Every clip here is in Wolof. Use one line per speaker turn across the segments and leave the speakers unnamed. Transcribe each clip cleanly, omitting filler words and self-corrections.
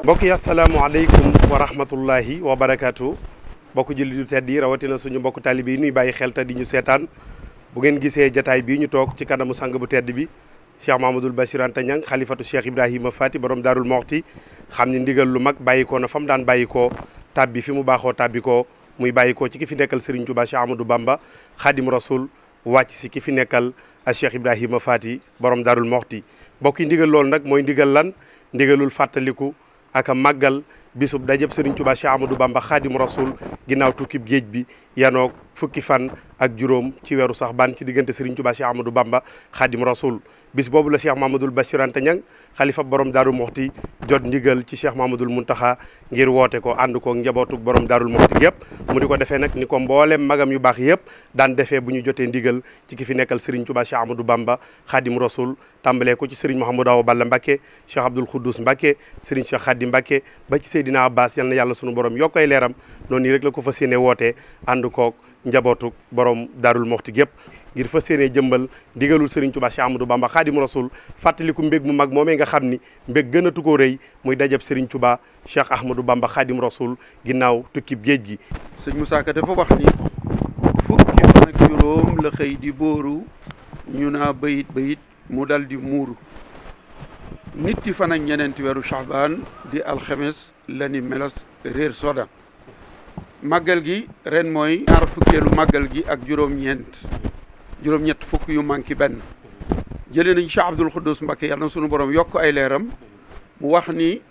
mbokk yi asalaamaaleykum wa rahmatullahi wa barakaatu mbokk jullit yu tedd yi rawatina suñu mbokk taalibe yi nuy bàyyi xel te di ñu seetaan bu ngeen gisee jataay bii ñu toog ci kanamu sang bu tedd bi Cheikh Mahamadul Bachir Anta Niang xalifatu Cheikh Ibrahima Fati borom Daarul Moxti xam ni ndigal lu mag bàyyikoo na fa mu daan bàyyikoo tàbbi fi mu baaxoo tàbbi ko muy bàyyikoo ci ki fi nekkal Serigne Touba Cheikh Amadou Bamba Khadim Rasoul wàcc si ki fi nekkal a Cheikh Ibrahima Fati borom Daarul Moxti mbokk yi ndigal loolu nag mooy ndigal lan ndigalul fàttaliku ak a màggal bisub dajëb Serigne Touba Cheikh Amadou Bamba Khadim Rasoul ginnaaw tukkib géej bi yanoog fukki fan ak juróom ci weeru Saxbaan ci diggante Serigne Touba Cheikh Amadou Bamba Khadim Rasoul bis boobu la Cheikh Mahamadul Bachir Anta Niang xalifa borom Daaru Moxti jot ndigal ci Cheikh Mahamadul Muntaxa ngir woote ko ànd ko njabootuk borom Daarul Moxti yëpp mu di ko defee nag ni ko mboolem magam yu baax yëpp daan defee bu ñu jotee ndigal ci ki fi nekkal Serigne Touba Cheikh Amadou Bamba Khadim Rasoul tàmbalee ko ci Serigne Mouhamadou Awa Balla Mbacké Cheikh Abdoul Khoudous Mbacké Serigne Cheikh Khadim Mbacké ba ci Seydina Abbas yal na yàlla sunu borom yokk ay leeram noonu rek la ko fas yéene wootee ànd kook njabootuk borom Daarul Moxti yëpp ngir fas yéene jëmbal ndigalul Serigne Touba Cheikh Amadou Bamba Khadim Rasoul fàttaliku mbég mu mag moomee nga xam ni mbég gënatu ko rëy muy dajab Serigne Touba Cheikh Ahmadou Bamba Khadim Rasoul ginnaaw tukkib géej gi.
sëñ Moussa Ka dafa wax ni fukki fan ak juróom la xëy di bóoru ñu naa bayit mu dal di muuru nitti fan ak ñeneenti weeru Saxbaan di alxemes la ni melos réer soda màggal gi ren mooy ñaar fukkeelu màggal gi ak juróom-ñett fukk yu manqué benn jëlee nañ Cheikh Abdoul Khoudous Mbacké yàlla na sunu borom yokk ay leeram mu wax ni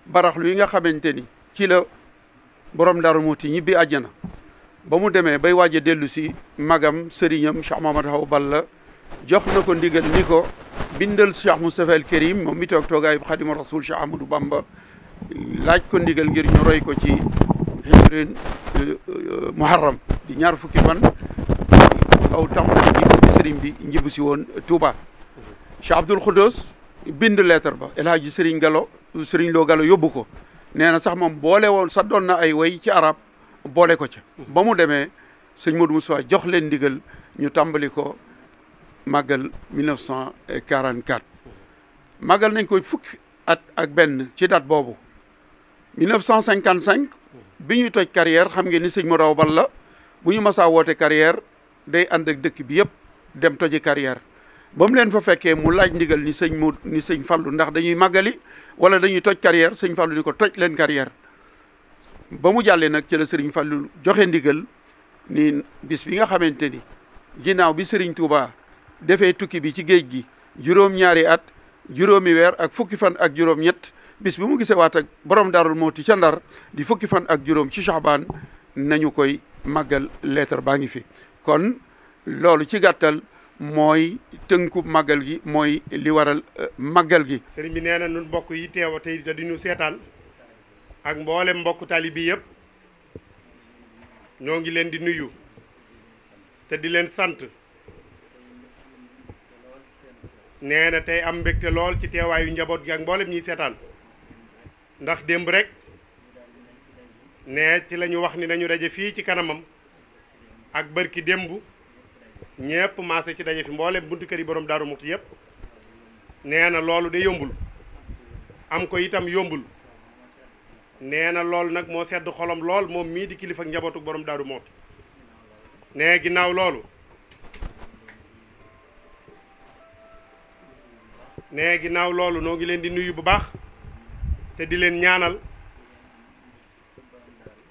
baraxlu yi nga xamante ni ci la borom Daaru Muxti ñibbi àjjana ba mu demee bay waaj a dellu si magam sëriñam Cheikh Mamadou Awa Balla jox na ko ndigal ni ko bindal Cheikh Moustapha El Kérim moom mi toog toogaay bu Xaadimu Rasuul Cheikh Amadou Bamba laaj ko ndigal ngir ñu roy ko ci hijrin muharram di ñaar fukki fan aw tamxarit bi sëriñ bi njibu si woon Touba Cheikh Abdoul Khoudous bind lettre ba El Hadji Sëriñ Lo Gallo yóbbu ko nee na sax moom boole woon sax doon na ay way ci arab boole ko ca ba mu demee sëñ Modou Moussa jox leen ndigal ñu tàmbali ko màggal 1944 màggal nañ koy fukki at ak benn ci date boobu 1955 bi ñuy toj carrière xam ngeen ni sëñ Modou Awa Balla bu ñu masaa woote carrière day ànd ak dëkk bi yëpp dem toji carrière ba mu leen fa fekkee mu laaj ndigal ni sëñ Fallu ndax dañuy màggali wala dañuy toj carrière sëñ Fallu ni ko toj leen carrière ba mu jàllee nag ci la sëriñ Fallu joxe ndigal ni bis bi nga xamante ni ginnaaw bi sëriñ Touba defee tukki bi ci géej gi juróom-ñaari at juróomi weer ak fukki fan ak juróom-ñett bis bi mu gisee waat ak borom Daarul Moxti ca Ndar di fukki fan ak juróom ci Saxbaan nañu koy màggal lettre baa ngi fi kon loolu ci gàttal mooy tënkub màggal gi mooy li waral màggal gi.
sëriñ bi nee na ñun mbokk yi teew tey te di ñu seetaan ak mboolem mbokk taalibe yëpp ñoo ngi leen di nuyu te di leen sant nee na tey am mbégte lool ci teewaayu njaboot gi ak mboolem ñiy seetaan ndax démb rek nee ci la ñu wax ni nañu daje fii ci kanamam ak bërki démb ñëpp maase ci daje fi mboolem buntu kër yi borom Daaru Muxti yëpp nee na loolu de yombul am ko itam yombul nee na loolu nag moo sedd xolam lool moom mii di kilifa ak njabootu borom Daaru Muxti nee ginnaaw loolu noo ngi leen di nuyu bu baax te di leen ñaanal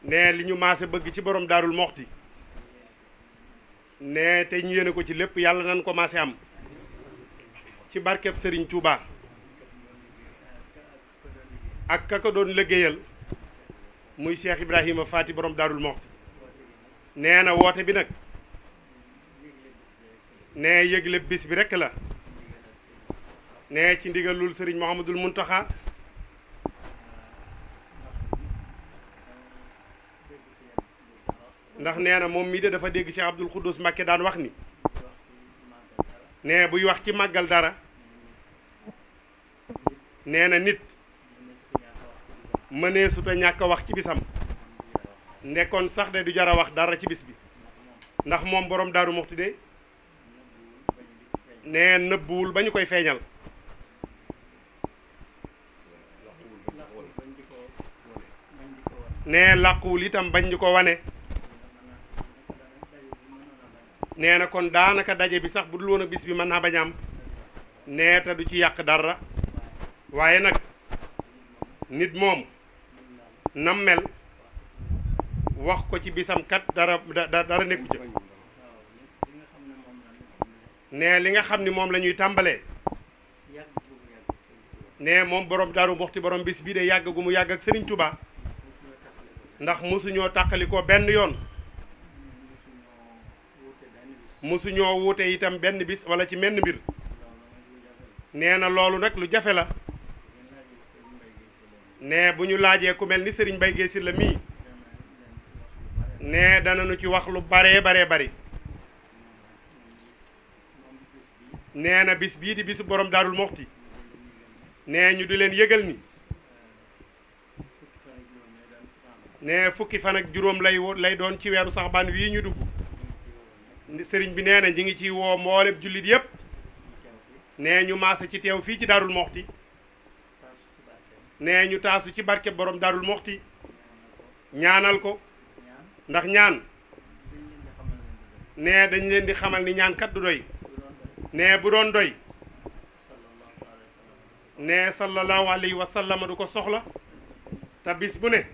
nee li ñu maase bëgg ci borom Daarul Moxti ne te ñu yéene ko ci lépp yàlla nañ ko maase am ci barkeb Serigne Touba ak ka ko doon liggéeyal muy Cheikh Ibrahima Fati borom Daarul Moxti nee na woote bi nag ne yëgle bis bi rekk la ne ci ndigalul Serigne Mouhamadul Muntaxa ndax nee na moom mii de dafa dégg Cheikh Abdoul Khoudous Mbacké daan wax ni ne buy wax ci màggal dara nee na nit mënee suta ñàkk a wax ci bisam nekkoon sax de du jar a wax dara ci bis bi ndax moom borom Daaru Muxti de nee nëbbuwul ba ñu koy feeñal nee làquwul itam bañ ñu ko wane. nee na kon daanaka daje bi sax bu dul woon ak bis bi mën naa bañ am. nee te du ci yàq dara. waaye nag nit moom nam mel wax ko ci bisam kat dara nekku ci. nee li nga xam ni moom la ñuy tàmbalee. nee moom borom Daaru Muxti borom bis bii de yàgg gu mu yàgg ak Serigne Touba ndax mosuñoo tàqalikoo benn yoon mosuñoo wuute itam benn bis wala ci menn mbir. nee na loolu nag lu jafe la. nee bu ñu laajee ku mel ni Serigne Mbaye Guèye Sylla mii nee danañu ci wax lu baree bari. nee na bis bii di bisu borom Daarul Muxti nee ñu di leen yëgal ni nee fukki fan ak juróom lay doon ci weeru saxbaan wii ñu dugg. sëriñ bi nee na ñi ngi ci woo mboolem jullit yépp nee ñu maase ci teew fii ci Daarul Muxti nee ñu taasu ci barke borom Daarul Muxti ñaanal ko ndax ñaan nee dañ leen di xamal ni ñaan kat du doy. nee bu doon doy nee sallallahu alayhi wa sallam du ko soxla te bis bu ne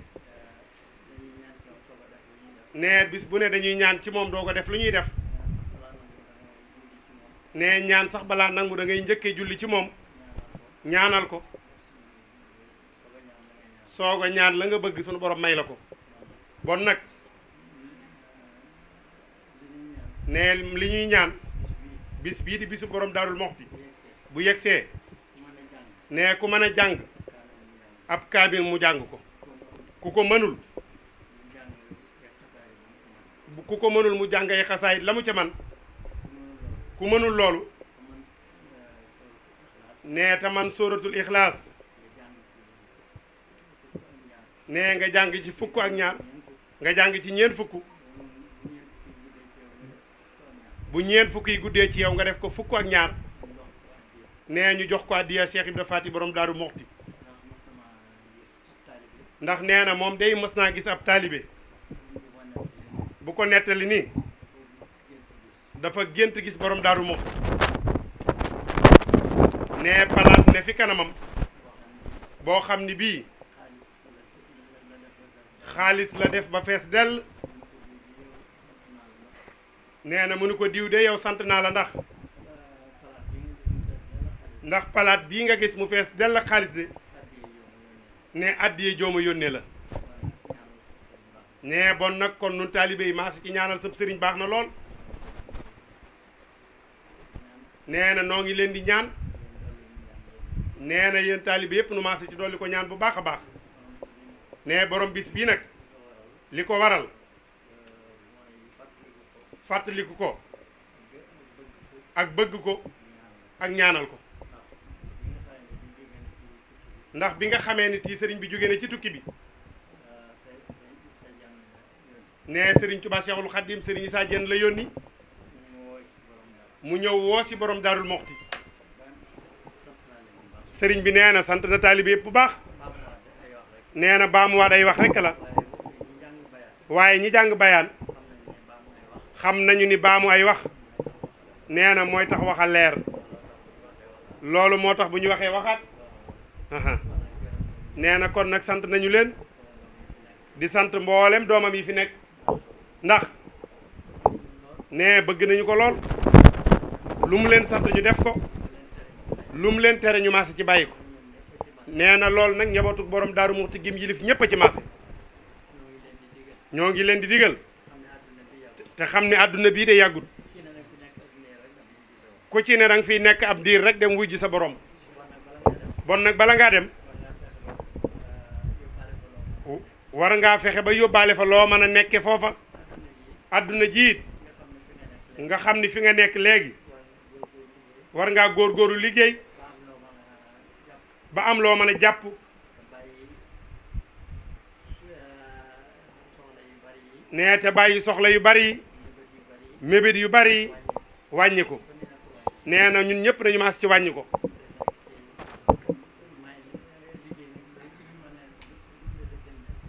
nee bis bu ne dañuy ñaan ci moom doo ko def lu ñuy def. nee ñaan sax balaa nangu da ngay njëkkee julli ci moom ñaanal ko soog a ñaan la nga bëgg sunu borom may la ko. bon nag nee li ñuy ñaan bis bii di bisu borom Daarul Muxti bu yegsee nee ku mën a jàng ab kaamil mu jàng ko ku ko mënul mu jàng ay xasaayit la mu ca man ku mënul loolu nee te man sóoratul ixlaas nee nga jàng ci fukk ak ñaar nga jàng ci ñeent fukk bu ñeent fukk yi guddee ci yow nga def ko fukk ak ñaar nee ñu jox ko addiya Cheikh Ibra Faty borom Daaru Muxti ndax nee na moom day mës naa gis ab taalibe bu ko nettali nii dafa gént gis borom Daaru Muxti nee palaat ne fi kanamam boo xam ni bii xaalis la def ba fees dell. nee na mu ni ko diw de yow sant naa la ndax palaat bii nga gis mu fees dell ak xaalis de ne addiye jooma yónnee la. nee bon nag kon nun taalibe yi maas ci ñaanal sëb sëriñ baax na lool. nee na noo ngi leen di ñaan nee na yéen taalibe yépp nu maas ci dolli ko ñaan bu baax a baax. nee borom bis bii nag li ko waral fàttaliku ko ak bëgg ko ak ñaanal ko ndax bi nga xamee ni tii sëriñ bi jóge na ci tukki bi nee sëriñ Tuubaa Seexul Xadiim sëriñ Isaa Jeen la yónni mu ñëw woo si borom Daarul Muxti. sëriñ bi nee na sant na taalibe yëpp bu baax nee na baamuwaat ay wax rekk la waaye ñi jàng bayaan xam nañu ni baamu ay wax nee na mooy tax waxa leer loolu moo tax bu ñu waxee waxaat nee na kon nag sant nañu leen di sant mboolem doomam yi fi nekk ndax nee bëgg nañu ko lool lu mu leen sant ñu def ko lu mu leen tere ñu maase ci bàyyi ko nee na loolu nag njabootu borom Daaru Muxti gim yilif ñépp a ci maase ñoo ngi leen di digal te xam ne àdduna bii de yàggut ku ci ne danga fiy nekk ab diir rek dem wuy ji sa borom bon nag bala ngaa dem war ngaa fexe ba yóbbaale fa loo mën a nekke foofa àdduna jiit nga xam ni fi nga nekk léegi war ngaa góorgóorlu liggéey ba am loo mën a jàpp nee te bàyyi soxla yu bari yi mébét yu bari yi wàññi ko nee na ñun ñëpp dañu maas ci wàññi ko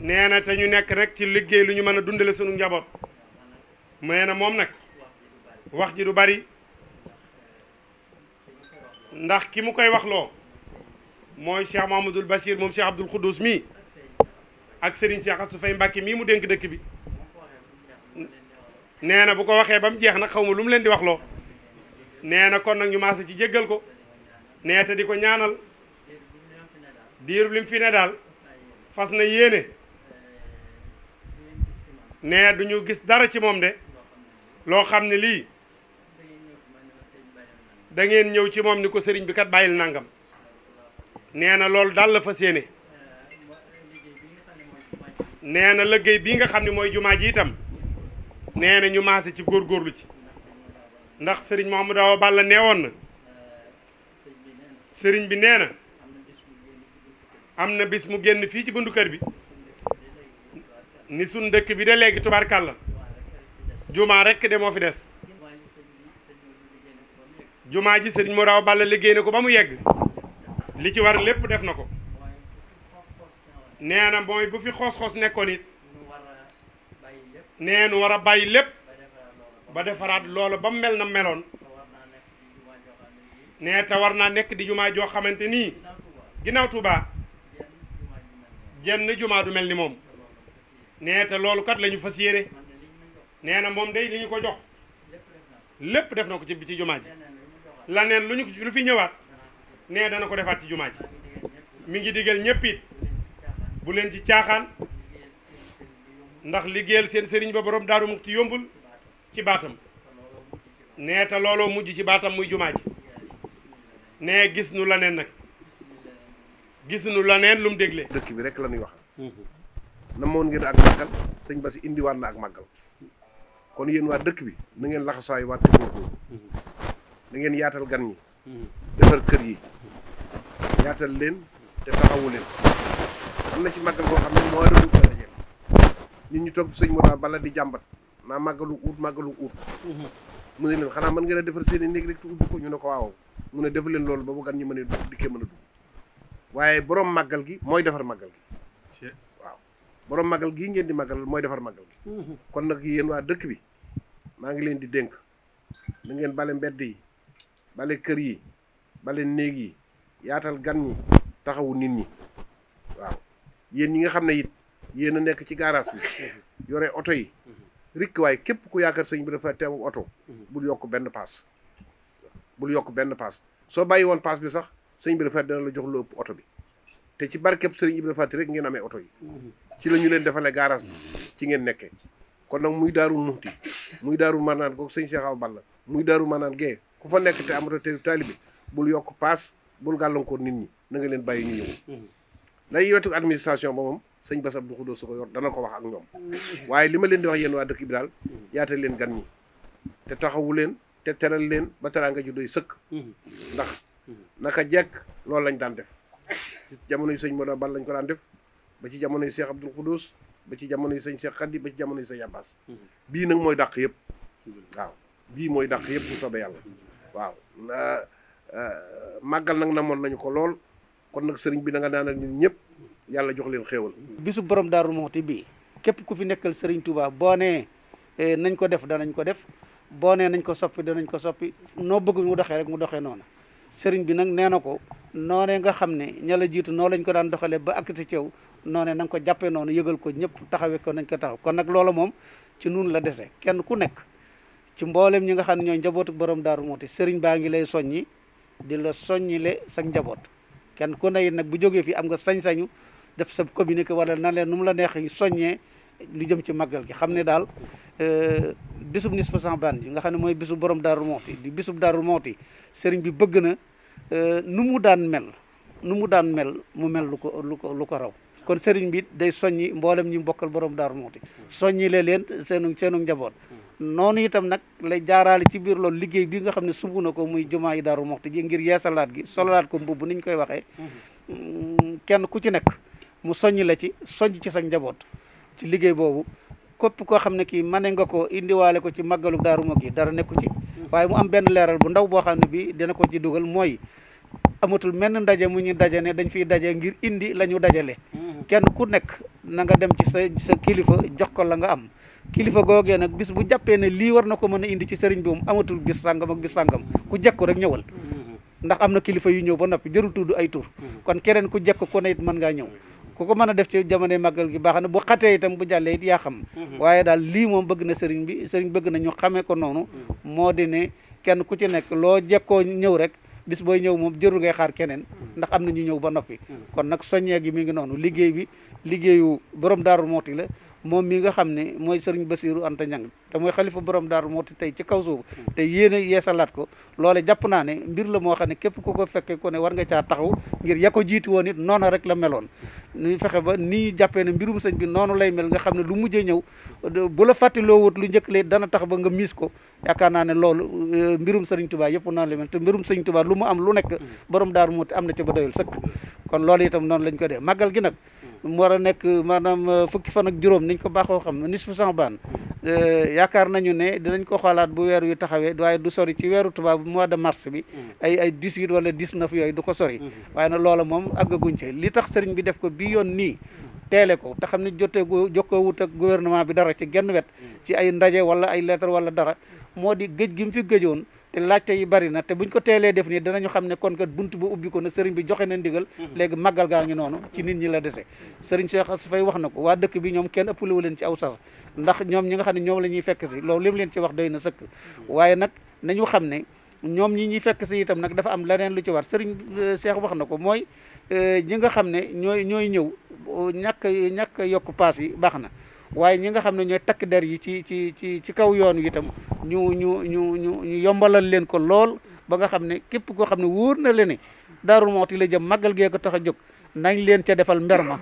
nee na te ñu nekk rek ci liggéey lu ñu mën a dundale sunu njaboot nee na moom nag wax ji du bari ndax ki mu koy wax loo mooy Cheikh Mahamadul Bachir moom Cheikh Abdoul Khoudous mii ak Serigne Cheikh Assou Faye Mbacke mii mu dénk dëkk bi nee na bu ko waxee ba mu jeex nag xaw ma lu mu leen di wax loo nee na kon nag ñu maasa ci jéggal ko nee te di ko ñaanal diirub lim fi ne daal fas na yéene nee du ñu gis dara ci moom de loo xam ne lii da ngeen ñëw ci moom ni ko sëriñ bi kat bàyyil nangam nee na loolu daal la fas yéene nee na liggéey bii nga xam ne mooy jumaa ji itam nee na ñu maase ci góorgóorlu ci ndax sëriñ Mouhamadou Awa Balla neewoon na sëriñ bi nee na am na bis mu génn fii ci bundu kër bi ni sun dëkk bi de léegi tubaarkàlla jumaa rekk de moo fi des jumaa ji sëriñ Mouhamadou Awa Balla liggéey na ko ba mu yegg li ci war lépp def na ko nee na mooy bu fi xoos-xoos nekkoon it nee nu war a bàyyi lépp ba defaraat loolu ba mu mel na meloon nee te war naa nekk di jumaa joo xamante nii ginnaaw Tuubaa jenn jumaa du mel ni moom nee te loolu kat la ñu fas yéene nee na moom day li ñu ko jox lépp def na ko ci jumaa ji la neen lu fi ñëwaat nee dana ko defaat ci jumaa ji mi ngi digal ñëpp it bu leen ci caaxaan ndax liggéeyal seen sëriñ ba borom Daaru Muxti yombul ci baatam nee te looloo mujj ci baatam muy jumaa ji nee gis nu la neen nag gis nu la neen lu mu dégle
dëkk bi rek la ñuy wax na moon ngeen ak màggal sëñ Bass indiwaat na ak màggal kon yéen waa dëkk bi na ngeen laxasaay waat te góorgóorlu na ngeen yaatal gan ñi defar kër yi yaatal leen te taxawu leen am na ci màggal koo xam ne moo la dugg la dajeel nit ñi toog sëñ Mouhamadou Balla di jàmbat naa màggalu ut mu ne leen xanaa mën ngeen a defar seen i néeg rek te ubbi ko ñu ne ko waaw mu ne def leen loolu ba bu gan ñi mën a dikkee mën a dugg waaye borom màggal gi mooy defar màggal gi waaw borom màggal gii ngeen di màggal mooy defar màggal gi kon nag yéen waa dëkk bi maa ngi leen di dénk na ngeen bale mbedd yi bale kër yi bale néeg yi yaatal gan ñi taxawu nit ñi waaw yéen ñi nga xam ne it yéen a nekk ci garage bi yore oto yi rikk waaye képp ku yaakaar sëñ bi dafa teew oto bul yokk benn paas soo bàyyi woon paas bi sax sëñ bi dafa dina la jox lu ëpp oto bi te ci barkeb sëriñ Ibra Faty rek ngeen amee oto yi ci la ñu leen defalee garage bi ci ngeen nekkee kon nag muy Daaru Muxti muy Daaru Manaan googu sëñ Cheikh Awa Balla muy Daaru Manaan gee ku fa nekk te amata te taalibe bul yokk paas bul gàllankoor nit ñi na nga leen bàyyi ñu ñëw lay wetu administration ba moom sëñ Bass Abdou Khoudous su ko yor dana ko wax ak ñoom waaye li ma leen di wax yéen waa dëkk bi daal yaatal leen gan ñi te taxawu leen te teral leen ba teraanga ju doy sëkk ndax naka jekk loolu lañ daan def jamono yi sëñ Mouhamadou Balla lañ ko daan def ba ci jamono yi Cheikh Abdoul Khoudous ba ci jamono yi sëñ Cheikh Khady ba ci jamono yi sëñ Abbas bii nag mooy dàq yëpp waaw bii mooy dàq yëpp bu soobee yàlla waaw màggal nag namoon nañu ko lool kon nag sëriñ bi na nga naanal nit ñëpp yàlla jox leen xéewal
bisu borom Daaru Muxti bii képp ku fi nekkal sëriñ Touba boo nee nañ ko def danañ ko def boo nee nañ ko soppi danañ ko soppi noo bëgg mu doxee rek mu doxee noonu sëriñ bi nag nee na ko noonee nga xam ne ña la jiitu noo lañ ko daan doxalee ba ak si ceew noonee na nga ko jàppee noonu yëgal ko ñëpp taxawee ko nañ ko taxaw kon nag loola moom ci nun la dese kenn ku nekk ci mboolem ñi nga xam ne ñooy njabootu borom Daaru Muxti sëriñ baa ngi lay soññi di la soññile sa njaboot kenn ku ne nag bu jógee fii am nga sañ-sañu def sa communiqué wala na leen nu mu la neex soññee lu jëm ci màggal gi xam ne daal bisub Nisfu Saxbaan ji nga xam ne mooy bisub borom Daaru Muxti di bisub Daaru Muxti sëriñ bi bëgg na nu mu daan mel mu mel lu ko raw kon sëriñ bi day soññi mboolem ñi bokkal borom Daaru Muxti soññi leen seenu njaboot noonu itam nag lay jaaraale ci biir loolu liggéey bi nga xam ne sumb na ko muy jumaa yi Daaru Muxti ji ngir yeesalaat gi sololaat ko mbubb ni ñu koy waxee kenn ku ci nekk mu soññ la ci soññ ci sa njaboot ci liggéey boobu képp koo xam ne kii mane nga ko indiwaale ko ci màggalu Daaru Muxti dara nekku ci waaye mu am benn leeral bu ndaw boo xam ne bi dina ko ci dugal mooy amatul menn ndaje mu ñu daje ne dañ fiy daje ngir indi la ñu dajale kenn ku nekk na nga dem ci sa kilifa jox ko la nga am kilifa googee nag bis bu jàppee ne lii war na ko mën a indi ci sëriñ bi moom amatul bis sàngam ak bis sàngam ku jekku rek ñëwal ndax am na kilifa yu ñëw ba noppi jërul tudd ay tur kon keneen ku jekk ku ne it mën ngaa ñëw ku ko mën a def ci jamonoy màggal gi baax na bu xatee itam bu jàllee it yaa xam waaye daal lii moom bëgg na sëriñ bëgg na ñu xamee ko noonu moo di ne kenn ku ci nekk loo jekkoo ñëw rek bis booy ñëw moom jërul ngay xaar keneen ndax am na ñu ñëw ba noppi kon nag soññee gi mi ngi noonu liggéey bi liggéeyu borom Daaru Muxti la moom mi nga xam ne mooy sëriñ Basiiru Anta Ñang te mooy xalifa borom Daaru Muxti tey ci kaw suuf te yéene yeesalaat ko loole jàpp naa ne mbir la moo xam ne képp ku ko fekkee ko ne war nga caa taxaw ngir ya ko jiitu woon it noonu rek la meloon ñu fexe ba ni ñu jàppee ne mbirum sëñ bi noonu lay mel nga xam ne lu mujjee ñëw bu la fàttaloo wut lu njëkk lee dana tax ba nga miis ko yaakaar naa ne loolu mbirum sëriñ Tuubaa yëpp noonu lay mel te mbirum sëriñ Tuubaa lu mu am lu nekk borom Daaru Muxti am na ca ba doyul sëkk kon loolu itam noonu lañ ko dee màggal gi nag mu war a nekk maanaam fukki fan ak juróom niñ ko baaxoo xam nisfu Saxbaan yaakaar nañu ne dinañ ko xoolaat bu weer wi taxawee waaye du sori ci weeru tubaab mois de mars bi ay 18 wala 19 yooyu du ko sori waaye nag loola moom àggaguñ ci li tax sëriñ bi def ko bi yoon nii teele ko te xam ne jokkoo wut ak gouvernement bi dara ci genn wet ci ay ndaje wala ay lettre wala dara moo di géej gi mu fi géejoon te laajte yi bari na te buñ ko teelee def nii danañu xam ne kon kat bunt bu ubbi ko na sëriñ bi joxe na ndigal léegi màggal gaa ngi noonu ci nit ñi la dese sëriñ Cheikh Ass Faye wax na ko waa dëkk bi ñoom kenn ëppalewu leen ci aw sas ndax ñoom ñi nga xam ne ñoom la ñuy fekk si loolu lim leen ci wax doy na sëkk waaye nag nañu xam ne ñoom ñi ñuy fekk si itam nag dafa am leneen lu ci war sëriñ Cheikh wax na ko mooy ñi nga xam ne ñooy ñëw ñàkk yokk paas yi baax na waaye ñi nga xam ne ñooy takk der yi ci kaw yoon wi itam ñu yombalal leen ko lool ba nga xam ne képp koo xam ne wóor na leen ne Daaru Muxti la jëm màggal gee ko tax a jóg nañ leen ca defal mber ma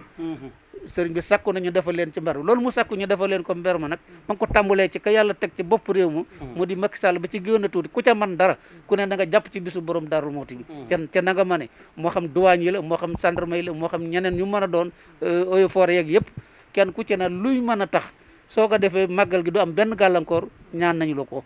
sëriñ bi sàkku nañu defal leen ci mber loolu mu sàkku ñu defal leen ko mber ma nag ma ngi ko tàmbalee ci ka yàlla teg ci bopp réew mu mu di Macky Sall ba ci gën a tuuti ku ca man dara ku ne na nga jàpp ci bisu borom Daaru Muxti bi ca na nga ma ne moo xam douane yi la moo xam gendarme yi la moo xam ñeneen ñu mën a doon eaux et forêts yeeg yëpp kenn ku ci ne luy mën a tax soo ko defee màggal gi du am benn gàllankoor ñaan nañu la ko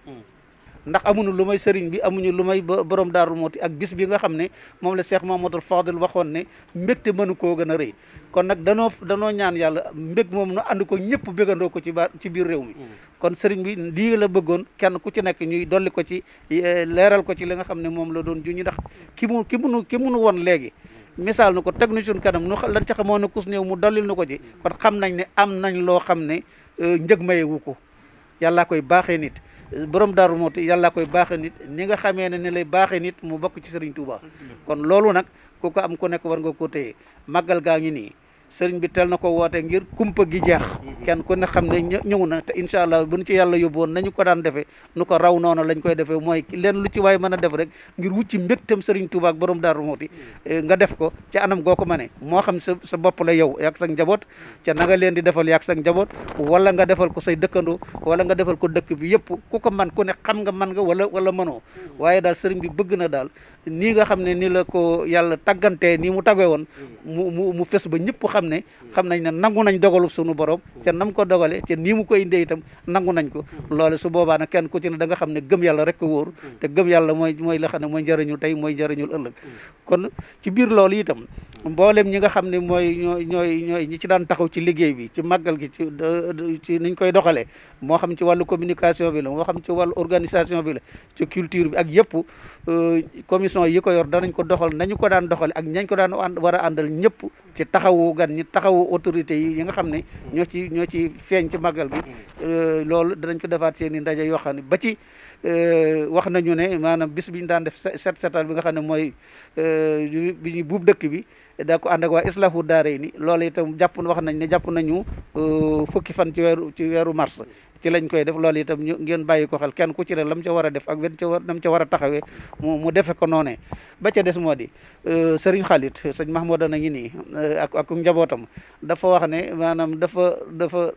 ndax amuñu lu may sëriñ bi amuñu lu may borom Daaru Muxti ak bis bi nga xam ne moom la Cheikh Mamadou Fadil waxoon ne mbégte mënu koo gën a rëy kon nag danoo ñaan yàlla mbég moom nu ànd ko ñëpp bégandoo ko ci biir réew mi kon sëriñ bi lii la bëggoon kenn ku ci nekk ñuy dolli ko ci leeral ko ci li nga xam ne moom la doon ju ñu ndax ki munu woon léegi misaal na ko teg nu suñ kanam nu lan ca xamoon na kus néew mu dollil na ko ci kon xam nañ ne am nañ loo xam ne njëg mayewu ko yàllaa koy baaxee nit borom Daaru Muxti yàllaa koy baaxee nit ni nga xamee ne ni lay baaxee nit mu bokk ci Sëriñ Tuuba kon loolu nag ku ko am ku nekk war nga ko téye màggal gaa ngi nii sëriñ bi teel na ko woote ngir kumpa gi jeex kenn ku ne xam ne ñëw na te incha allah buñ ci yàlla yóbbuwoon nañu ko daan defee nu ko raw noonu lañ koy defee mooy leen lu ci waay mën a def rek ngir wut ci mbégtam sëriñ Tuuba ak borom Daaru Muxti nga def ko ci anam goo ko mënee moo xam sa bopp la yow yaag sa njaboot ca na nga leen di defal yaag sa njaboot wala nga defal ko say dëkkandoo wala nga defal ko dëkk bi yëpp ku ko man ku ne xam nga man nga wala mënoo waaye daal sëriñ bi bëgg na daal nii nga xam ne ni la ko yàlla taggantee nii mu tagee woon mu fes ba ñëpp xam nañ ne nangu nañ dogalu sunu borom ca nam ko dogale ca nii mu koy indee itam nangu nañ ko loolu su boobaa nag kenn ku ci ne da nga xam ne gëm yàlla rek ko wóor te gëm yàlla mooy la xam ne mooy njëriñu tey mooy njëriñul ëllëg kon ci biir loolu itam mboolem ñi nga xam ne mooy ñooy ñi ci daan taxaw ci liggéey bi ci màggal gi ci niñ koy doxalee moo xam ci wàllu communication bi la moo xam ci wàllu organisation bi la ci culture bi ak yëpp commission yi ko yor danañ ko doxal nañu ko daan doxale ak ñañ ko daan war a àndal ñëpp ci taxawu gan ñi taxawu autorité yi nga xam ne ñoo ci feeñ ci màggal bi loolu danañ ko defaat seen i ndaje yoo xam ne ba ci wax nañu ne maanaam bis bi ñu daan def setal bi nga xam ne mooy bi ñu buub dëkk bi daa ko ànd ak waa Islahu Daarayni loolu itam jàpp nañu fukki fan ci weeru mars ci lañ koy def loolu itam ngeen bàyyi ko xel kenn ku ci ne lam ca war a def ak nam ca war a taxawee mu defe ko noonee ba ca des moo di sëriñ Khalid sëñ Mahmouda na ngi nii ak njabootam dafa wax ne maanaam dafa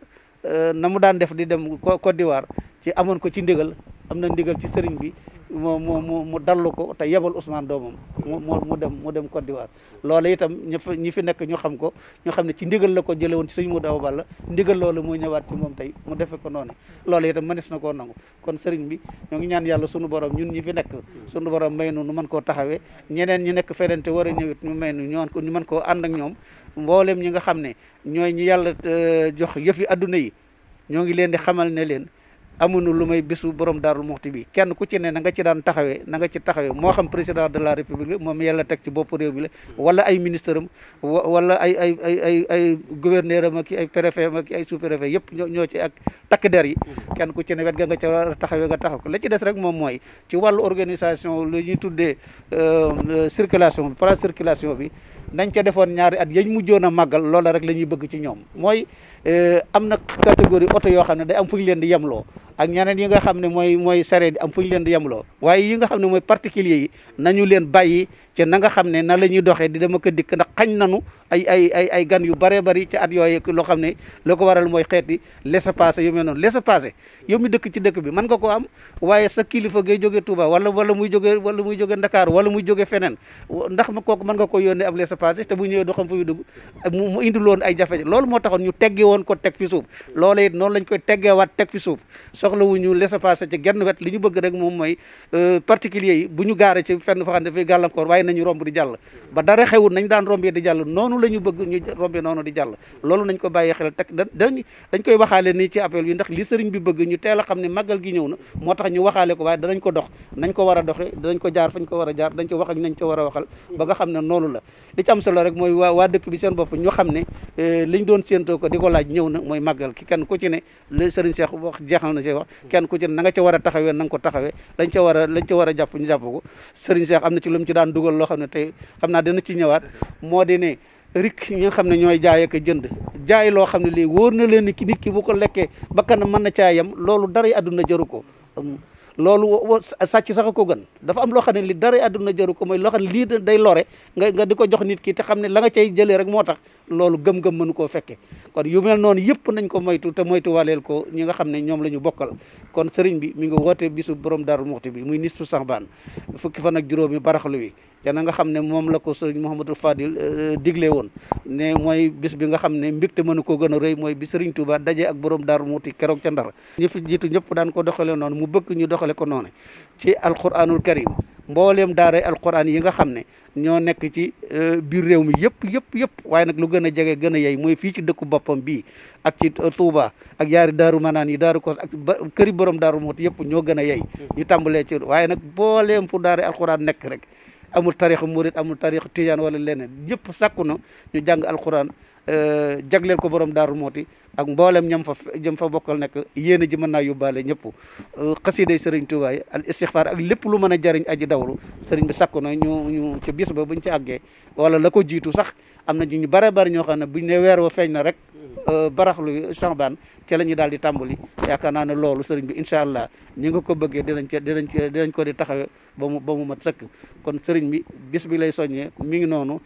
na mu daan def di dem Côte d'Ivoire ci amoon ko ci ndigal am na ndigal ci sëriñ bi mu dallu ko te yebal Ousmane doomam mu dem Côte d'Ivoire loolu itam ñi fi nekk ñu xam ko ñu xam ne ci ndigal la ko jële woon ci sëñ Modou Awa Balla ndigal loolu muy ñëwaat ci moom tey mu defe ko noonu loolu itam mënees na koo nangu kon sëriñ bi ñoo ngi ñaan yàlla sunu borom ñun ñi fi nekk sunu borom may nu mën koo taxawee ñeneen ñi nekk feneen te war a ñëwit ñu may nu ñu mën koo ànd ak ñoom mboolem ñi nga xam ne ñooy ñi yàlla jox yëfi adduna yi ñoo ngi leen di xamal ne leen amuñu lu may bisu borom Daaru Muxti bi kenn ku ci ne na nga ci daan taxawee na nga ci taxawee moo xam président de la république moom yàlla teg ci bopp réew mi la wala ay ministre am wala ay gouverneur am ak ay préfet am ak ay sous préfet yëpp ñoo ci ak takk der yi kenn ku ci ne wet ga nga ca war a taxawee nga taxaw ko la ci des rek moom mooy ci wàllu organisation lu ñuy tuddee circulation bi plan circulation bi nañ ca defoon ñaari at yañ mujjoon a màggal loola rek la ñuy bëgg ci ñoom mooy am na catégorie oto yoo xam ne day am fu ñu leen di yemloo ak ñeneen yi nga xam ne mooy sareet am fu ñu leen di yemloo waaye yi nga xam ne mooy particulier yi nañu leen bàyyi ci na nga xam ne na la ñuy doxee di dama ko dikk ndax xañ nanu ay gan yu bëree bëri ci at yooyu loo xam ne loo ko waral mooy xeeti laissez-passer yu mel noonu laissez-passer yow mi dëkk ci dëkk bi mën nga ko am waaye sa kilifa ngay jóge Touba wala muy jóge Dakar wala muy jóge feneen ndax kooku mën nga ko yónnee ab laissez-passer te bu ñëwee du xam fu muy dugg mu indi loon ay jafe loolu moo taxoon ñu tegge woon ko teg fi suuf loolu it noonu lañ koy teggeewaat teg fi suuf soxlawuñu laissez-passer ci genn wet li ñu bëgg rek moom mooy particulier yi bu ñu gaare ci fenn fa xam ne dafay gàllankoor waaye nañu romb di jàll ba dara xewul nañ daan rombee di jàll noonu la ñu bëgg ñu rombee noonu di jàll loolu nañ ko bàyyi xel teg dañ koy waxaale nii ci appel bi ndax li sëriñ bi bëgg ñu teel a xam ne màggal gi ñëw na moo tax ñu waxaale ko waaye danañ ko dox nañ ko war a doxe danañ ko jaar fañ ko war a jaar dañ ko wax ak nañ ko war a waxal ba nga xam ne noonu la li ci am solo rek mooy waa dëkk bi seen bopp ñu xam ne liñ doon séentoo ko di ko laaj ñëw na mooy màggal ki kenn ku ci ne li sëriñ Cheikh wax jeexal na ci wax kenn ku ci ne na nga ca war a taxawee na nga ko taxawee lañ ca war a jàpp ñu jàpp ko sëriñ Cheikh am na ci lu mu ci daan dugal loo xam ne tey xam naa dina ci ñëwaat moo di ne rik ñi nga xam ne ñooy jaay ak jënd jaay loo xam ne lii wóor na leen ni ki nit ki bu ko lekkee bakkanam mën na caa yem loolu dara àdduna jaru ko loolu sàcc sax ko gën dafa am loo xam ne li dara àdduna jaru ko mooy loo xam ne lii day lore nga di ko jox nit ki te xam ne la nga cay jëlee rek moo tax loolu gëm-gëm mënu koo fekke kon yu mel noonu yëpp nañ ko moytu te moytu waleel ko ñi nga xam ne ñoom la ñu bokkal kon sëriñ bi mi ngi woote bisu borom Daaru Muxti bi muy nisfu Saxbaan fukki fan ak juróomi baraxlu wi te na nga xam ne moom la ko sëriñ Mouhamadou Fadil digle woon ne mooy bis bi nga xam ne mbégte mënu koo gën a rëy mooy bi sëriñ Touba daje ak borom Daaru Muxti keroog ca Ndar ñi fi jiitu ñëpp daan ko doxale noonu mu bëgg ñu doxale ko noonu ci alquranul karim mbooleem daaray alquran yi nga xam ne ñoo nekk ci biir réew mi yëpp waaye nag lu gën a jege gën a yey mooy fii ci dëkku boppam bii ak ci Touba ak yaari daaru manaan yi daaru ko ak këri borom Daaru Muxti yëpp ñoo gën a yey ñu tàmbalee ci waaye nag mbooleem fu daaray alquran nekk rek amul tarix murit amul tarix tijaan wala leneen ñëpp sàkku na ñu jàng alquran jagleel ko borom Daaru Muxti ak mboolem ñam fa bokkal nekk yéen a ji mën naa yóbbaale ñëpp xasiday sëriñ Tuubaa yi al istixfaar ak lépp lu mën a jariñ aji dawlu sëriñ bi sakku na ñu ca bis ba buñ ci àggee wala la ko jiitu sax am na ñu bare bari ñoo xam ne buñ ne weer wa feeñ na rek baraxlu Saxbaan ca la ñu daal di tàmbali yaakaar naa ne loolu sëriñ bi incha allah ñi nga ko bëggee dinañ ko di taxawe ba mu mat sëkk kon sëriñ bi bis bi lay soññee mi ngi noonu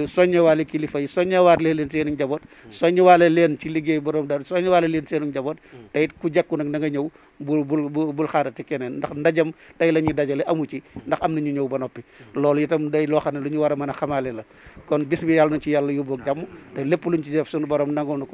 soññewaale kilifa yi soññewaale leen seen njaboot soññewaale leen ci liggéey borom daal soññewaale leen seen njaboot te it ku jekku nag na nga ñëw bul xaarati keneen ndax ndajam tey la ñuy dajale amu ci ndax am na ñu ñëw ba noppi loolu itam day loo xam ne lu ñu war a mën a xamaale la kon bis bi yàlla na ci yàlla yóbbu ak jàmm te lépp luñ ci def suñu borom nangoo na ko